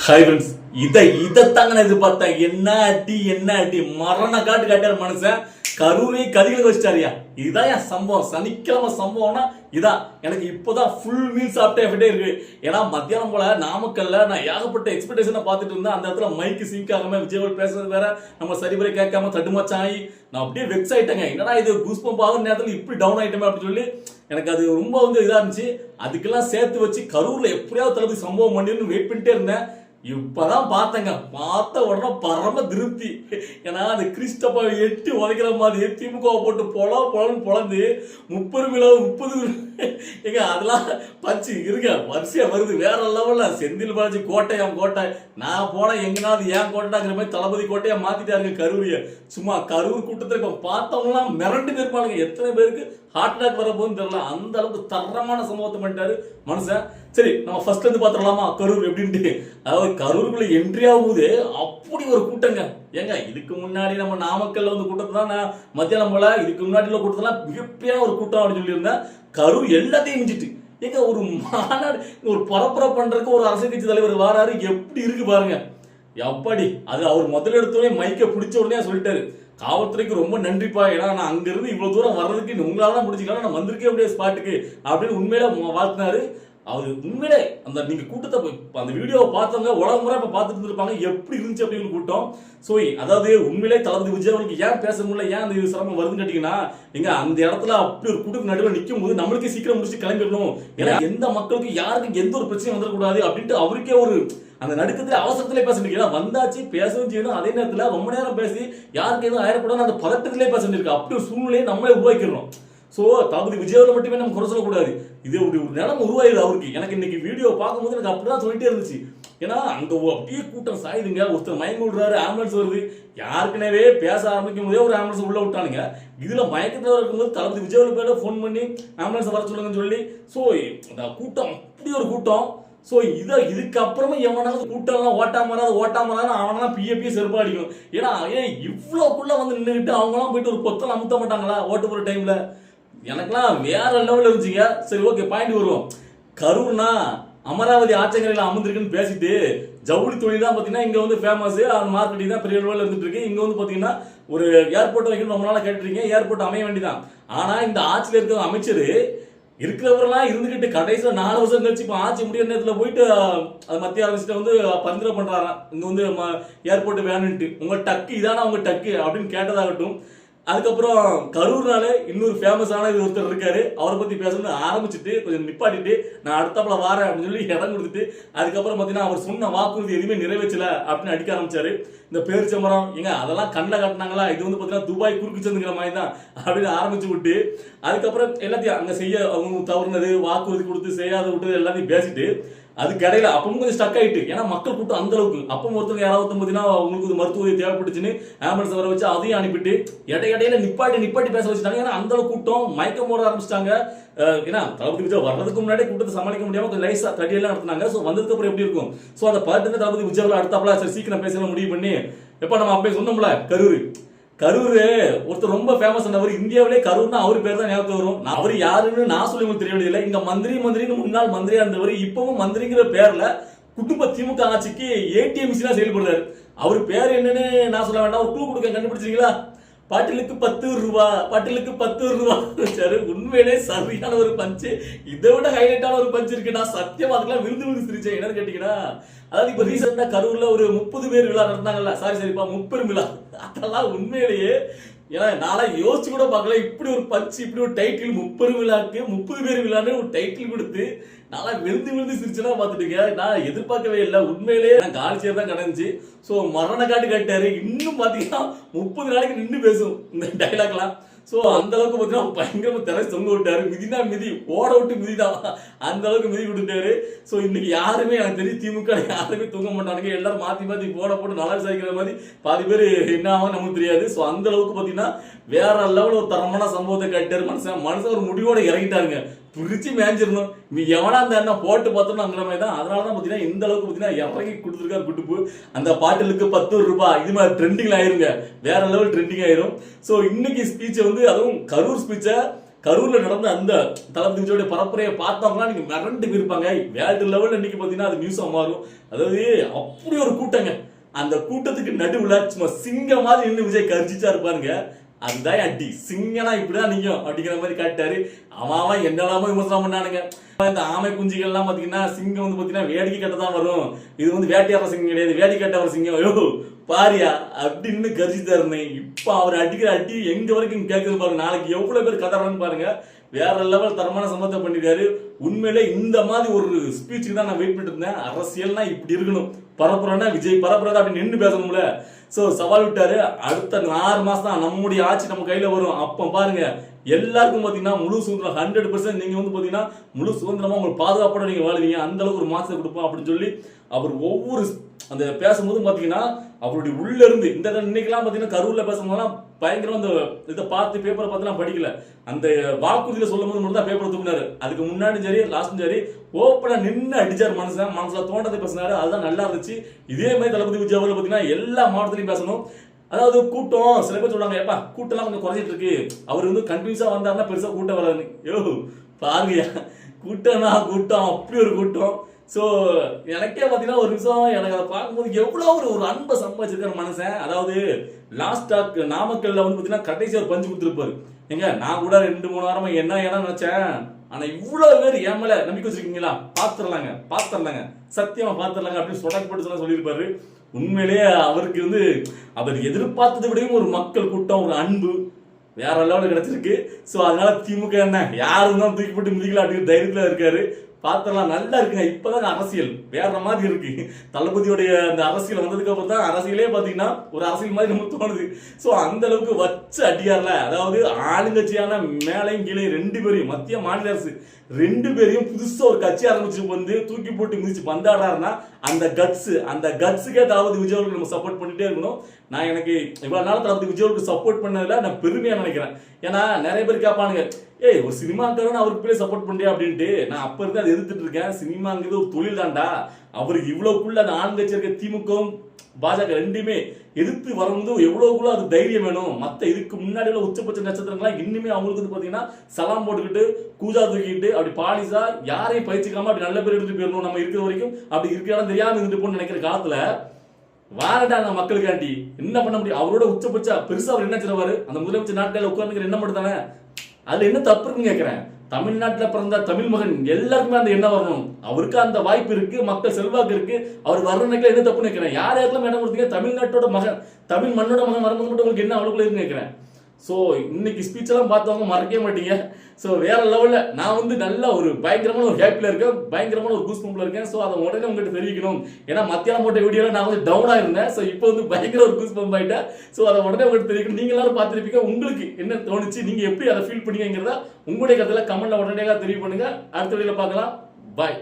Hi friends, இதைத்தாங்க நான் எதிர்பார்த்தேன். என்ன அடி மரண காட்டாரு மனுஷன். கரூரை கதிகளுக்கு வச்சிட்டாரியா. இதுதான் என் சம்பவம். சனிக்கிழமை சம்பவம்னா இதான். எனக்கு இப்போதான் ஃபுல் மீல் சாப்பிட்டே எஃபெக்டே இருக்கு. ஏன்னா மத்தியானம் போல நாமக்கல்ல நான் ஏகப்பட்ட எக்ஸ்பெக்டேஷனை பார்த்துட்டு இருந்தேன். அந்த இடத்துல மைக்கு சிங்க் ஆகாம விஜயவால் பேசுறது வேற, நம்ம சரிபுரை கேட்காம தடுமாச்சாயி நான் அப்படியே வெக்ஸ் ஆயிட்டேங்க. என்னடா இது கூஸ்பம்ப் ஆகுற நேரத்தில் இப்படி டவுன் ஆயிட்டமே அப்படின்னு சொல்லி எனக்கு அது ரொம்ப இதா இருந்துச்சு. அதுக்கெல்லாம் சேர்த்து வச்சு கரூர்ல எப்படியாவது தளபதி சம்பவம் பண்ணிருந்து வெயிட் பண்ணிட்டே இருந்தேன். இப்பதான் பார்த்தேங்க. பார்த்த உடனே பரம திருப்தி. ஏன்னா அந்த கிறிஸ்டப்பா எட்டி உதைக்கிற மாதிரி திமுக போட்டு பொழந்து 30 ஏங்க அதெல்லாம் பச்சு இருக்க வரிசையா வருது. வேற லெவல்ல செந்தில் பாலாஜி கோட்டை நான் போன எங்கனாவது ஏன் கோட்டைங்கிற மாதிரி தளபதி கோட்டையா மாத்திட்டாருங்க கரூரிய. சும்மா கரூர் கூட்டத்தை இப்ப பார்த்தவங்கலாம் மிரண்டு போயிருப்பானுங்க. எத்தனை பேருக்கு ஹார்ட் அட்டாக் வர போகுதுன்னு தெரியல. அந்த அளவுக்கு தரமான சம்பவத்தை பண்ணிட்டாரு மனுஷன். சரி, நம்ம ஃபர்ஸ்ட்ல இருந்து பாத்துடலாமா கரூர் எப்படின்ட்டு. அதாவது கரூருக்குள்ள என்ட்ரி ஆகும்போது அப்படி ஒரு கூட்டங்க. ஏங்க இதுக்கு முன்னாடி நம்ம நாமக்கல்ல வந்து கூட்டத்தை தான் நான் மத்தியானம் போல இதுக்கு முன்னாடி உள்ள கூட்டத்தெல்லாம் மிகப்பெரிய ஒரு கூட்டம் அப்படின்னு சொல்லியிருந்தேன். கரூர் எல்லாத்தையும் மிஞ்சிட்டு ஏங்க ஒரு மாநாடு, ஒரு பரப்புரை பண்றதுக்கு ஒரு அரசியல் கட்சி தலைவர் வாராரு. எப்படி இருக்கு பாருங்க. எப்படி அது அவர் முதல் எடுத்தோடனே மைக்க பிடிச்ச உடனே சொல்லிட்டாரு, காவல்துறைக்கு ரொம்ப நன்றிப்பா. ஏன்னா நான் அங்க இருந்து இவ்வளவு தூரம் வர்றதுக்கு உங்களால தான் முடிச்சுக்கலாம், நான் வந்திருக்கே முடியாது ஸ்பாட்டுக்கு அப்படின்னு உண்மையில வாழ்த்தினாரு. அவரு உண்மையிலே அந்த நீங்க கூட்டத்தை அந்த வீடியோவை பார்த்தவங்க உலக முறை இப்ப பார்த்துட்டு இருந்திருப்பாங்க எப்படி இருந்துச்சு அப்படின்னு கூட்டம். சோ அதாவது உண்மையிலே தளபதி விஜயவாலுக்கு ஏன் பேச முடியல, ஏன் அந்த சிரமம் வருதுன்னு கேட்டீங்கன்னா, எங்க அந்த இடத்துல அப்படி ஒரு கூட்டத்துக்கு நடுவில் நிற்கும் போது நம்மளுக்கே சீக்கிரம் முடிச்சு கிளம்பிடணும். ஏன்னா எந்த மக்களுக்கும் யாருக்கும் எந்த ஒரு பிரச்சனையும் வந்துடக்கூடாது அப்படின்ட்டு அவருக்கே ஒரு அந்த நடுக்கத்துல அவசரத்திலே பேச முடியும். வந்தாச்சு பேசவும் செய்யணும். அதே நேரத்தில் ரொம்ப நேரம் பேசி யாருக்கு எதுவும் ஆயிடக்கூடாது அந்த பதட்டத்திலே பேச வேண்டியிருக்கு. அப்படி ஒரு சூழ்நிலையை நம்மளே உருவாக்கிடுறோம். சோ தளபதி விஜயவால மட்டுமே நம்ம குறை சொல்லக்கூடாது. இது ஒரு நிலம் உருவாயிருது அவருக்கு. எனக்கு இன்னைக்கு வீடியோ பார்க்கும்போது எனக்கு அப்படிதான் சொல்லிட்டே இருந்துச்சு. ஏன்னா அங்க அப்படியே கூட்டம் சாயுதுங்க. ஒருத்தர் மயங்க விடுறாரு, ஆம்புலன்ஸ் வருது. யாருக்குனவே பேச ஆரம்பிக்கும் போதே ஒரு ஆம்புலன்ஸ் உள்ள விட்டானுங்க. இதுல மயக்கத்தில் இருக்கும்போது தளபதி விஜயவால பேர போன் பண்ணி ஆம்புலன்ஸ் வர சொல்லுங்கன்னு சொல்லி சோ அந்த கூட்டம் அப்படி ஒரு கூட்டம். சோ இதுக்கப்புறமா எவனாலும் கூட்டம் ஓட்டாமராது அவனா பிஏ செருப்பா அடிக்கும். ஏன்னா இவ்வளவுக்குள்ள வந்து நின்றுகிட்டு அவங்களாம் போயிட்டு ஒரு கொத்தம் அமுத்த மாட்டாங்களா ஓட்டு போற டைம்ல. எனக்குலாம் வேற லெவல்ல இருந்துச்சுங்க. சரி, ஓகே, பாயிண்ட் வருவோம். கரூர்னா அமராவதி ஆற்றங்கரையில் அமர்ந்திருக்குன்னு பேசிட்டு ஜவுளி தொழில் தான் பாத்தீங்கன்னா இங்க வந்து ஃபேமஸ். அந்த மார்க்கெட்டிங் தான் பெரிய லெவலில் இருந்துட்டு இருக்கு. இங்க வந்து பாத்தீங்கன்னா ஒரு ஏர்போர்ட் வைக்கணும் ரொம்ப நாளா கேட்டுருக்கீங்க. ஏர்போர்ட் அமைய வேண்டிதான். ஆனா இந்த ஆட்சியில் இருக்கிற அமைச்சர் இருக்கிறவரெல்லாம் இருந்துகிட்டு கடைசியில 4 வருஷம் கழிச்சு இப்ப ஆட்சி முடிய நேரத்தில் போயிட்டு மத்திய அரசு வந்து பரிந்துரை பண்றாராம், இங்க வந்து ஏர்போர்ட் வேணும்ட்டு. உங்க டக்கு இதானா உங்க டக்கு அப்படின்னு கேட்டதாகட்டும். அதுக்கப்புறம் கரூர்னால இன்னொரு ஃபேமஸான ஒருத்தர் இருக்காரு. அவரை பத்தி பேசணும்னு ஆரம்பிச்சுட்டு கொஞ்சம் நிப்பாட்டிட்டு நான் அடுத்தாப்புல வாரேன் அப்படின்னு சொல்லி இடம் கொடுத்துட்டு அதுக்கப்புறம் பாத்தீங்கன்னா அவர் சொன்ன வாக்குறுதி எதுவுமே நிறைவேற்றல அப்படின்னு அடிக்க ஆரம்பிச்சாரு. இந்த பேரிச்சம்பரம் ஏங்க அதெல்லாம் கண்ணில் காட்டினாங்களா, இது வந்து பாத்தீங்கன்னா துபாய் குறுக்கு சந்துங்கிற மாதிரி தான் அப்படின்னு ஆரம்பிச்சு விட்டு அதுக்கப்புறம் எல்லாத்தையும் அங்க செய்ய அவங்க தவறுனது, வாக்குறுதி கொடுத்து செய்யாத விட்டு எல்லாத்தையும் பேசிட்டு அதுக்கு இடையில அப்பவும் கொஞ்சம் ஸ்டக் ஆயிட்டு. ஏன்னா மக்கள் கூட்டம் அந்த அளவுக்கு. அப்பவும் ஒருத்தர் யாராவது பாத்தீங்கன்னா உங்களுக்கு மருத்துவ உதவி தேவைப்பட்டுச்சுன்னு ஆம்புலன்ஸ் வர வச்சு அதையும் அனுப்பிட்டு இடையில நிப்பாட்டி பேச வச்சுட்டாங்க. ஏன்னா அந்த அளவுக்கு கூட்டம் மயக்கம் போட ஆரம்பிச்சிட்டாங்க. ஏன்னா தளபதி விஜய் வர்றதுக்கு முன்னாடி கூட்டத்தை சமாளிக்க முடியாம கொஞ்சம் லைசா தடியெல்லாம் நடத்தினாங்க. சோ வந்ததுக்கு அப்புறம் எப்படி இருக்கும். சோ அந்த பாட்டு தளபதி விஜய் அடுத்தாப்புல சரி சீக்கிரம் பேசலாம் முடிவு பண்ணி எப்ப நம்ம அப்பயே சொன்னோம்ல கரூர் ஒருத்தர் ரொம்ப ஃபேமஸ் ஆனவர். இந்தியாவிலே கரூர்னா அவர் பேர் தான் ஞாபகம் வரும். அவர் யாருன்னு நான் சொல்லி உங்களுக்கு தெரியவில்லை. இங்க மந்திரின்னு முன்னாள் மந்திரியா இருந்தவர் இப்பவும் மந்திரிங்கிற பேர்ல குடும்ப திமுக ஆட்சிக்கு ஏடிஎம் மிஷினா செயல்படுறாரு. அவர் பேர் என்னன்னு நான் சொல்ல வேண்டாம், ஒரு க்ளூ கொடுக்க கண்டுபிடிச்சிருக்கீங்களா? பாட்டிலுக்கு 10 ரூபா. உண்மையிலே சரியான ஒரு பஞ்சு. இதை விட ஹைலைட்டான ஒரு பஞ்சு இருக்கு. நான் சத்தியமா அதுக்கெல்லாம் விழுந்து சிரிச்சேன். என்னன்னு கேட்டீங்கன்னா, அதாவது இப்ப ரீசெண்டா கரூர்ல ஒரு 30 பேர் விழா நடந்தாங்கல்ல, சரிப்பா 30 விழா. அதெல்லாம் உண்மையிலேயே ஏன்னா நான் யோசிச்சு கூட பார்க்கல. இப்படி ஒரு பஞ்சு, இப்படி ஒரு டைட்டில் 30 விழாக்கு 30 பேர் விழான்னு ஒரு டைட்டில் கொடுத்து நல்லா விழுந்து சிரிச்சுனா பாத்துட்டுங்க. நான் எதிர்பார்க்கவே இல்லை. உண்மையிலேயே காலி சேர் தான் கிடந்துச்சு. சோ மரண காட்டு காட்டாரு. இன்னும் பாத்தீங்கன்னா 30 நாளைக்கு நின்று பேசும் இந்த டைலாக்லாம். சோ அந்த அளவுக்கு பாத்தீங்கன்னா பயங்கரமா திரைச்சு தொங்க விட்டாரு. மிதினா மிதி, ஓட விட்டு மிதிதான், அந்த அளவுக்கு மிதி விட்டுட்டாரு. சோ இன்னைக்கு யாருமே எனக்கு தெரியும் திமுக யாருமே தூங்க மாட்டானுங்க. எல்லாரும் மாத்தி போட்டு நல்லா விசாரிக்கிற மாதிரி பாதி பேர் என்ன ஆகும் நமக்கு தெரியாது. சோ அந்த அளவுக்கு பாத்தீங்கன்னா வேற லெவல் ஒரு தரமான சம்பவத்தை கட்டாரு மனுஷன் ஒரு முடிவோட இறங்கிட்டாருங்க. பிரிச்சு மேஞ்சிடணும். எவனா அந்த என்ன போட்டு பார்த்தோம் அந்த மாதிரி தான். அதனாலதான் பாத்தீங்கன்னா இந்த அளவுக்கு பாத்தீங்கன்னா இறங்கி கொடுத்துருக்காரு குட்டுப்பு. அந்த பாட்டிலுக்கு 10 ரூபாய் இது மாதிரி ட்ரெண்டிங் ஆயிருங்க. வேற லெவல் ட்ரெண்டிங் ஆயிரும். சோ இன்னைக்கு ஸ்பீச் வந்து அதுவும் கரூர் ஸ்பீச்சை கரூர்ல நடந்த அந்த தளபதி விஜயோட பரப்புரையை பார்த்தவங்களா நீங்க மிரண்டு போயிருப்பாங்க. வேர்ல்டு லெவல்ல இன்னைக்கு பாத்தீங்கன்னா அது நியூஸா மாறும். அதாவது அப்படி ஒரு கூட்டங்க. அந்த கூட்டத்துக்கு நடுவுல சும்மா சிங்க மாதிரி நின்று விஜய் கர்ஜிச்சா இருப்பாருங்க. அதுதான் அடி சிங்கனா இப்படிதான் நீங்க அப்படிங்கிற மாதிரி காட்டாரு. அவன் என்னெல்லாமோ விமர்சனம் பண்ணானுங்க. இந்த ஆமை குஞ்சுகள் எல்லாம் பாத்தீங்கன்னா சிங்கம் வந்து பாத்தீங்கன்னா வேடிக்கை கட்டதான் வரும், இது வந்து வேட்டையாடுற சிங்கம் கிடையாது, வேடிக்கை கட்ட சிங்கம், ஐயோ பாரியா அப்படின்னு கர்ஜித்தா இருந்தேன். இப்ப அவர் அடிக்கிற அடி எங்க வரைக்கும் கேட்குது பாருங்க. நாளைக்கு எவ்வளவு பேர் கதறான்னு பாருங்க. வேற லெவல் தரமான சம்பந்தம் பண்ணிருக்காரு. உண்மையிலே இந்த மாதிரி ஒரு ஸ்பீச்சுக்கு தான் நான் வெயிட் பண்ணிட்டு இருந்தேன். அரசியல்னா இப்படி இருக்கணும், பரப்புறன்னா விஜய் பரப்புறதா அப்படின்னு நின்று பேசணும்ல. சோ சவால் விட்டாரு. அடுத்த 6 மாசம் தான் நம்முடைய ஆட்சி நம்ம கையில வரும். அப்ப பாருங்க எல்லாருக்கும் பாத்தீங்கன்னா முழு சுதந்திரம் 100%. நீங்க வந்து பாத்தீங்கன்னா முழு சுதந்திரமா உங்களுக்கு பாதுகாப்போட நீங்க வாழ்வீங்க, அந்த அளவுக்கு ஒரு மாசத்தை கொடுப்போம் அப்படின்னு சொல்லி அவர் ஒவ்வொரு அந்த பேசும்போது பாத்தீங்கன்னா அவருடைய உள்ள இருந்து இந்த இன்னைக்கெல்லாம் பாத்தீங்கன்னா கரூர்ல பேசும்போதெல்லாம் பயங்கரம் அந்த இதை பார்த்து பேப்பரை பார்த்துலாம் படிக்கல. அந்த வாக்குறுதியில சொல்லும் போது மட்டும் தான் பேப்பரை தூக்கினாரு. அதுக்கு முன்னாடி சரி லாஸ்டும் சரி ஓப்பனா நின்று அடிச்சார். மனசுல தோண்டத்தை பேசினாரு. அதுதான் நல்லா இருந்துச்சு. இதே மாதிரி தளபதி விஜய் அவர்கள் பாத்தீங்கன்னா எல்லா மாவட்டத்திலையும் பேசணும். அதாவது கூட்டம் சில பேர் சொல்றாங்க, ஏப்பா கூட்டம்லாம் கொஞ்சம் குறைஞ்சிட்டு இருக்கு, அவர் வந்து கண்டினியூஸா வந்தாருன்னா பெருசா கூட்டம் வராது. யோ பாருங்கயா, கூட்டம்னா கூட்டம் அப்படி ஒரு கூட்டம். சோ எனக்கே பாத்தீங்கன்னா ஒரு நிமிஷம் எனக்கு அதை பார்க்கும்போது எவ்வளவு ஒரு அன்பை சம்பாதிச்சிருக்கிற மனுஷன். அதாவது லாஸ்டா நாமக்கல்ல வந்து பாத்தீங்கன்னா கடைசி ஒரு பஞ்சு கொடுத்துருப்பாரு. எங்க நான் கூட 2-3 வாரமா என்ன நினைச்சேன், ஆனா இவ்வளவு பேர் என் மேல நம்பிக்கை வச்சிருக்கீங்களா, பாத்துரலாங்க சத்தியமா பாத்துரலாங்க அப்படின்னு சொடக்கப்பட்டு சொல்லியிருப்பாரு. உண்மையிலேயே அவருக்கு வந்து அவர் எதிர்பார்த்ததை விடையும் ஒரு மக்கள் கூட்டம், ஒரு அன்பு வேற லெவலில் கிடைச்சிருக்கு. சோ அதனால திமுக என்ன யாரும் தான் தூக்கி போட்டு மிதிக்கல அப்படின்னு தைரியத்துல இருக்காரு. பாத்திரலாம் நல்லா இருக்குங்க. இப்பதான் அரசியல் வேற மாதிரி இருக்கு. தளபதியோடைய அந்த அரசியல் வந்ததுக்கு அப்புறம் தான் அரசியலே பாத்தீங்கன்னா ஒரு அரசியல் மாதிரி நமக்கு தோணுது. சோ அந்த அளவுக்கு வச்சு அடியார்ல, அதாவது ஆளுங்கட்சியான மேலையும் கீழே 2 பேரையும் மத்திய மாநில அரசு 2 பேரையும் புதுசா ஒரு கட்சி ஆரம்பிச்சு வந்து தூக்கி போட்டு மிதிச்சு பந்தாடுறாருன்னா அந்த கட்ஸுக்கே தளபதி விஜய் அவர்களுக்கு நம்ம சப்போர்ட் பண்ணிட்டே இருக்கணும். நான் எனக்கு இவ்வளவு நாள் தளபதி விஜய் அவர்களுக்கு சப்போர்ட் பண்ணதுல நான் பெருமையா நினைக்கிறேன். ஏன்னா நிறைய பேர் கேட்பானுங்க, ஏய் ஒரு சினிமாக்காரன் அவருக்கு பேர் சப்போர்ட் பண்றியா அப்படின்ட்டு. நான் அப்ப இருந்து அதை எதிர்த்துட்டு இருக்கேன். சினிமாங்கிறது ஒரு தொழில் தான்டா. அவருக்கு இவ்வளவுக்குள்ள அந்த ஆளுங்கட்சி இருக்க திமுகவும் பாஜக 2மே எதிர்த்து வரும்போது எவ்வளவுக்குள்ள அது தைரியம் வேணும். மத்த இதுக்கு முன்னாடி உள்ள உச்சபட்ச நட்சத்திரங்களாம் இன்னுமே அவங்களுக்கு வந்து பாத்தீங்கன்னா சலாம் போட்டுக்கிட்டு கூஜா தூக்கிட்டு அப்படி பாலிசா யாரையும் பயிற்சிக்காம அப்படி நல்ல பேர் எடுத்துட்டு போயிடணும். நம்ம இருக்கிற வரைக்கும் அப்படி இருக்கிறாலும் தெரியாம இருந்துட்டு போன்னு நினைக்கிற காலத்துல வாரடா அந்த மக்களுக்காண்டி என்ன பண்ண முடியும். அவரோட உச்சபட்ச பெருசா அவர் என்ன செய்வாரு, அந்த முதலமைச்சர் நாட்கள் உட்கார்ந்து என்ன மட்டும் தானே, அதுல என்ன தப்பு இருக்குன்னு கேட்கிறேன். தமிழ்நாட்டில் பிறந்த தமிழ் மகன் எல்லாருக்குமே அந்த எண்ணம் வரணும். அவருக்கு அந்த வாய்ப்பு இருக்கு, மக்கள் செல்வாக்கு இருக்கு. அவர் வர்றதுக்கு என்ன தப்புன்னு கேட்கிறேன். யாருக்கெல்லாம் இடம் கொடுத்தீங்க, தமிழ்நாட்டோட மகன் தமிழ் மண்ணோட மகன் வரும்போது மட்டும் உங்களுக்கு என்ன அவ்வளவு இருக்குன்னு கேட்கிறேன். ஸோ இன்னைக்கு ஸ்பீச் எல்லாம் பார்த்தவங்க மறக்கவே மாட்டீங்க. ஸோ வேற லெவல்ல நான் வந்து நல்ல ஒரு பயங்கரமான ஒரு ஹேப்பில இருக்கேன், பயங்கரமான ஒரு கூஸ் பம்ப்ல இருக்கேன். ஸோ அதை உடனே உங்ககிட்ட தெரிவிக்கணும். ஏன்னா மத்தியானம் போட்ட வீடியோல நான் வந்து டவுனா இருந்தேன். ஸோ இப்போ வந்து பயங்கர ஒரு கூஸ் பம்ப் ஆயிட்டேன். ஸோ அதை உடனே உங்ககிட்ட தெரிவிக்கணும். நீங்க எல்லாரும் பார்த்துருப்பீங்க, உங்களுக்கு என்ன தோணுச்சு, நீங்க எப்படி அதை ஃபீல் பண்ணீங்கிறத உங்களுடைய கருத்துல கமெண்ட்ல உடனடியாக தெரிவு பண்ணுங்க. அடுத்த வீடியோல பார்க்கலாம். பாய்.